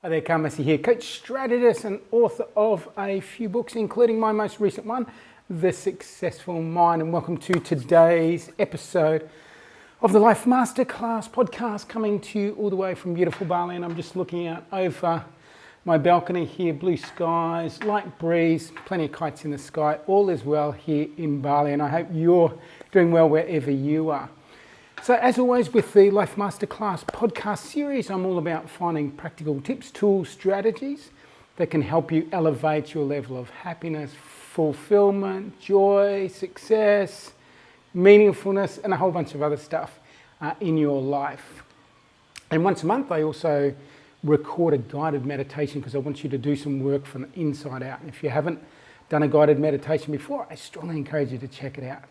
Hi there, Massy here, coach, strategist and author of a few books, including my most recent one, The Successful Mind. And welcome to today's episode of the Life Masterclass Podcast, coming to you all the way from beautiful Bali. And I'm just looking out over my balcony here, blue skies, light breeze, plenty of kites in the sky. All is well here in Bali, and I hope you're doing well wherever you are. So as always with the Life Masterclass podcast series, I'm all about finding practical tips, tools, strategies that can help you elevate your level of happiness, fulfillment, joy, success, meaningfulness, and a whole bunch of other stuff in your life. And once a month, I also record a guided meditation because I want you to do some work from the inside out. And if you haven't done a guided meditation before, I strongly encourage you to check it out.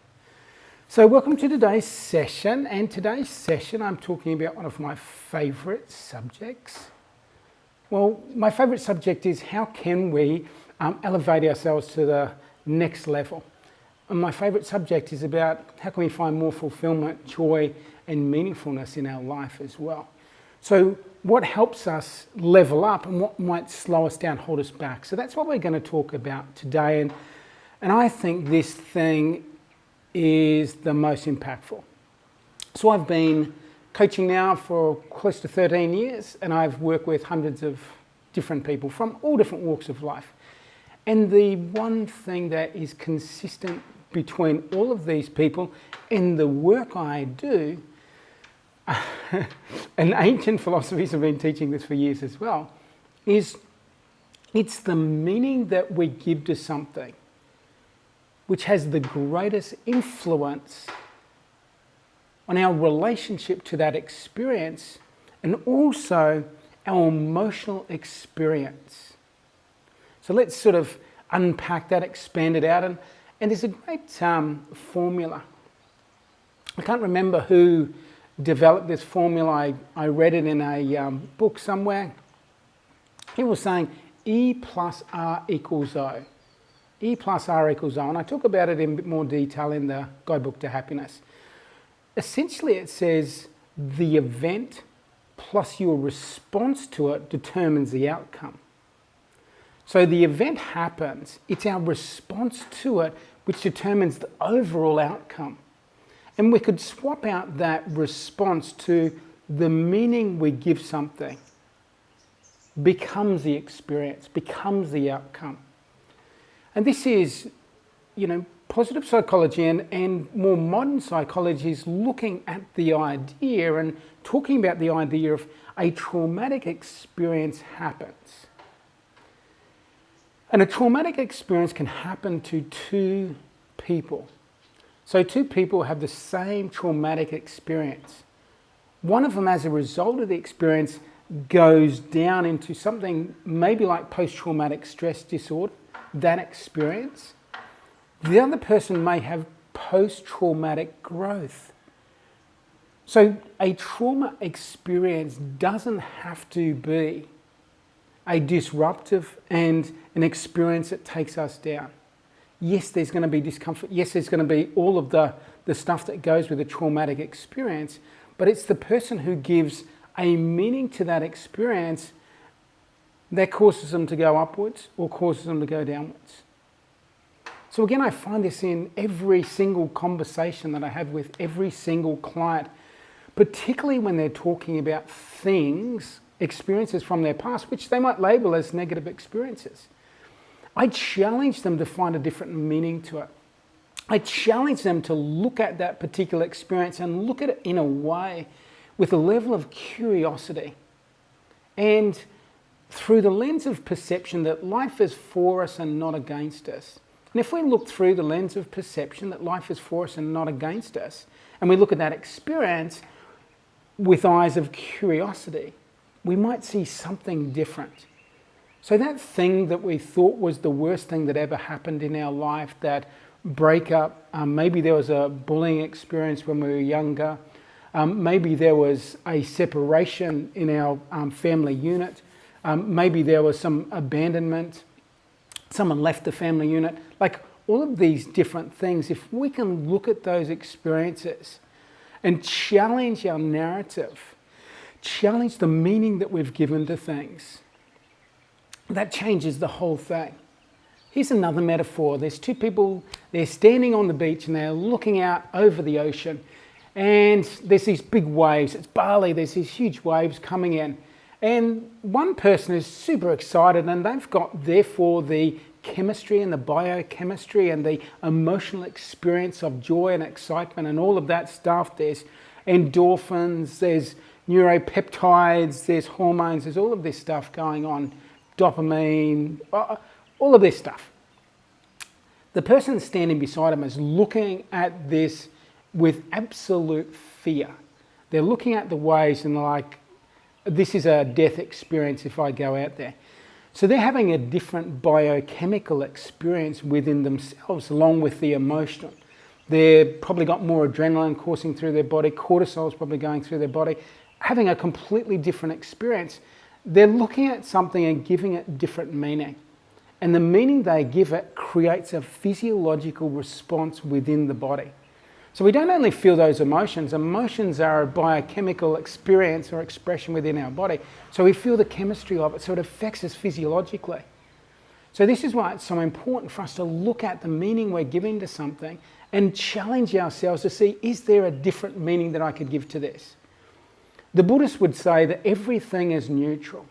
So welcome to today's session, and today's session I'm talking about one of my favourite subjects. Well, my favourite subject is how can we elevate ourselves to the next level. And my favourite subject is about how can we find more fulfillment, joy and meaningfulness in our life as well. So what helps us level up and what might slow us down, hold us back. So that's what we're going to talk about today, and I think this thing is the most impactful. So I've been coaching now for close to 13 years, and I've worked with hundreds of different people from all different walks of life. And the one thing that is consistent between all of these people and the work I do, and ancient philosophies have been teaching this for years as well, is it's the meaning that we give to something which has the greatest influence on our relationship to that experience and also our emotional experience. So let's sort of unpack that, expand it out, and there's a great formula. I can't remember who developed this formula. I read it in a book somewhere. He was saying E plus R equals O. E plus R equals O, and I talk about it in a bit more detail in the guidebook to happiness. Essentially it says the event plus your response to it determines the outcome. So the event happens, it's our response to it which determines the overall outcome. And we could swap out that response to the meaning we give something becomes the experience, becomes the outcome. And this is, positive psychology and more modern psychology is looking at the idea and talking about the idea of a traumatic experience happens. And a traumatic experience can happen to two people. So two people have the same traumatic experience. One of them, as a result of the experience, goes down into something maybe like post-traumatic stress disorder, that experience. The other person may have post-traumatic growth. So a trauma experience doesn't have to be a disruptive and an experience that takes us down. Yes, there's going to be discomfort. Yes, there's going to be all of the stuff that goes with a traumatic experience, but it's the person who gives a meaning to that experience that causes them to go upwards or causes them to go downwards. So again, I find this in every single conversation that I have with every single client, particularly when they're talking about things, experiences from their past, which they might label as negative experiences. I challenge them to find a different meaning to it. I challenge them to look at that particular experience and look at it in a way with a level of curiosity and through the lens of perception that life is for us and not against us. And if we look through the lens of perception that life is for us and not against us, and we look at that experience with eyes of curiosity, we might see something different. So that thing that we thought was the worst thing that ever happened in our life, that breakup, maybe there was a bullying experience when we were younger, maybe there was a separation in our family unit, maybe there was some abandonment, someone left the family unit, like all of these different things. If we can look at those experiences and challenge our narrative, challenge the meaning that we've given to things, that changes the whole thing. Here's another metaphor. There's two people, they're standing on the beach and they're looking out over the ocean, and there's these big waves. It's Bali, there's these huge waves coming in. And one person is super excited, and they've got, therefore, the chemistry and the biochemistry and the emotional experience of joy and excitement and all of that stuff. There's endorphins, there's neuropeptides, there's hormones, there's all of this stuff going on, dopamine, all of this stuff. The person standing beside him is looking at this with absolute fear. They're looking at the waves and they're like, this is a death experience if I go out there. So they're having a different biochemical experience within themselves along with the emotional. They've probably got more adrenaline coursing through their body, cortisol's probably going through their body, having a completely different experience. They're looking at something and giving it different meaning. And the meaning they give it creates a physiological response within the body. So we don't only feel those emotions. Emotions are a biochemical experience or expression within our body. So we feel the chemistry of it, so it affects us physiologically. So this is why it's so important for us to look at the meaning we're giving to something and challenge ourselves to see, is there a different meaning that I could give to this? The Buddhists would say that everything is neutral.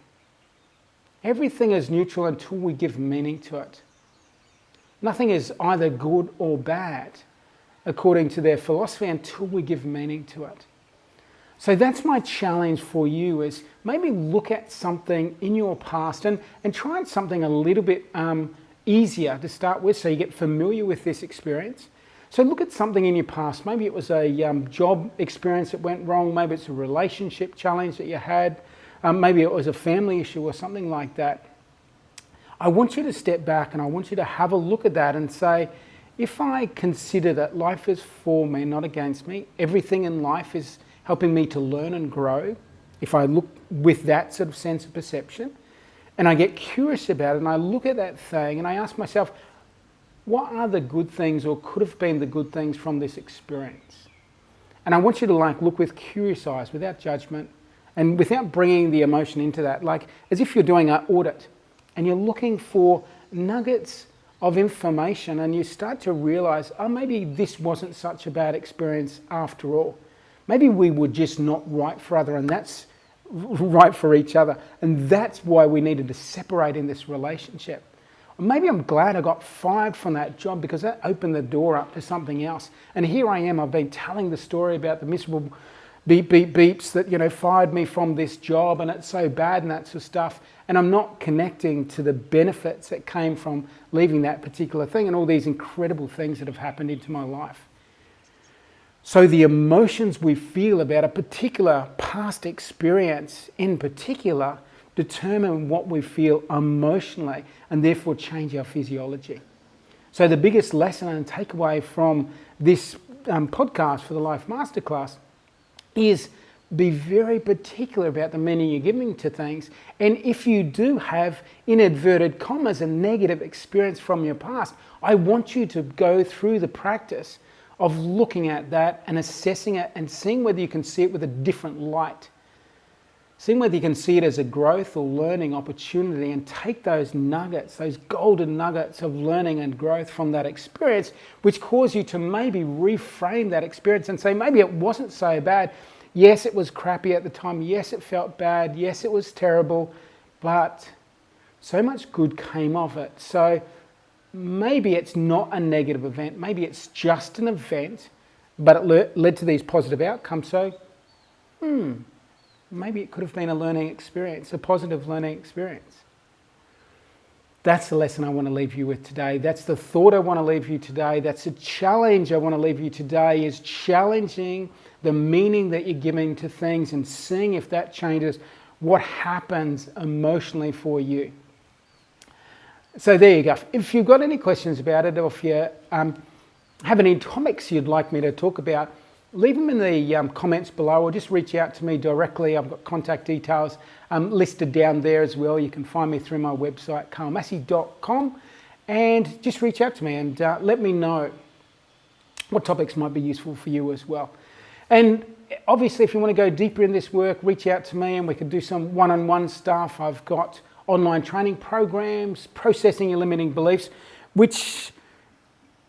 Everything is neutral until we give meaning to it. Nothing is either good or bad, according to their philosophy, until we give meaning to it. So that's my challenge for you, is maybe look at something in your past and try something a little bit easier to start with so you get familiar with this experience. So look at something in your past. Maybe it was a job experience that went wrong. Maybe it's a relationship challenge that you had. Maybe it was a family issue or something like that. I want you to step back and I want you to have a look at that and say, if I consider that life is for me, not against me, everything in life is helping me to learn and grow, if I look with that sort of sense of perception, and I get curious about it and I look at that thing and I ask myself, what are the good things or could have been the good things from this experience? And I want you to look with curious eyes, without judgment, and without bringing the emotion into that, like as if you're doing an audit and you're looking for nuggets of information and you start to realize, oh, maybe this wasn't such a bad experience after all. Maybe we were just not right for other, and that's right for each other. And that's why we needed to separate in this relationship. Or maybe I'm glad I got fired from that job because that opened the door up to something else. And here I am, I've been telling the story about the miserable beep, beep, beeps that, fired me from this job and it's so bad and that sort of stuff. And I'm not connecting to the benefits that came from leaving that particular thing and all these incredible things that have happened into my life. So the emotions we feel about a particular past experience in particular determine what we feel emotionally and therefore change our physiology. So the biggest lesson and takeaway from this podcast for the Life Masterclass is be very particular about the meaning you're giving to things. And if you do have, in inverted commas, a negative experience from your past, I want you to go through the practice of looking at that and assessing it and seeing whether you can see it with a different light. Seeing whether you can see it as a growth or learning opportunity and take those nuggets, those golden nuggets of learning and growth from that experience, which cause you to maybe reframe that experience and say, maybe it wasn't so bad. Yes, it was crappy at the time. Yes, it felt bad. Yes, it was terrible, but so much good came of it. So maybe it's not a negative event. Maybe it's just an event, but it led to these positive outcomes. So, maybe it could have been a learning experience, a positive learning experience. That's the lesson I want to leave you with today. That's the thought I want to leave you today. That's the challenge I want to leave you today, is challenging the meaning that you're giving to things and seeing if that changes what happens emotionally for you. So there you go. If you've got any questions about it, or if you have any topics you'd like me to talk about, leave them in the comments below, or just reach out to me directly. I've got contact details listed down there as well. You can find me through my website, carlmassy.com, and just reach out to me and let me know what topics might be useful for you as well. And obviously, if you want to go deeper in this work, reach out to me and we can do some one-on-one stuff. I've got online training programs, processing and limiting beliefs, which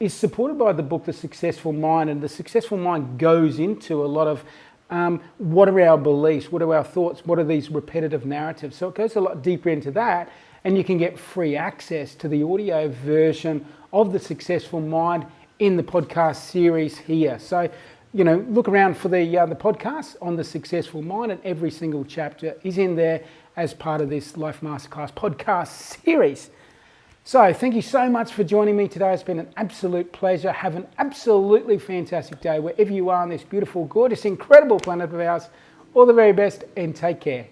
is supported by the book, The Successful Mind. And The Successful Mind goes into a lot of what are our beliefs, what are our thoughts, what are these repetitive narratives. So it goes a lot deeper into that, and you can get free access to the audio version of The Successful Mind in the podcast series here. So, look around for the podcast on The Successful Mind, and every single chapter is in there as part of this Life Masterclass podcast series. So thank you so much for joining me today. It's been an absolute pleasure. Have an absolutely fantastic day wherever you are on this beautiful, gorgeous, incredible planet of ours. All the very best and take care.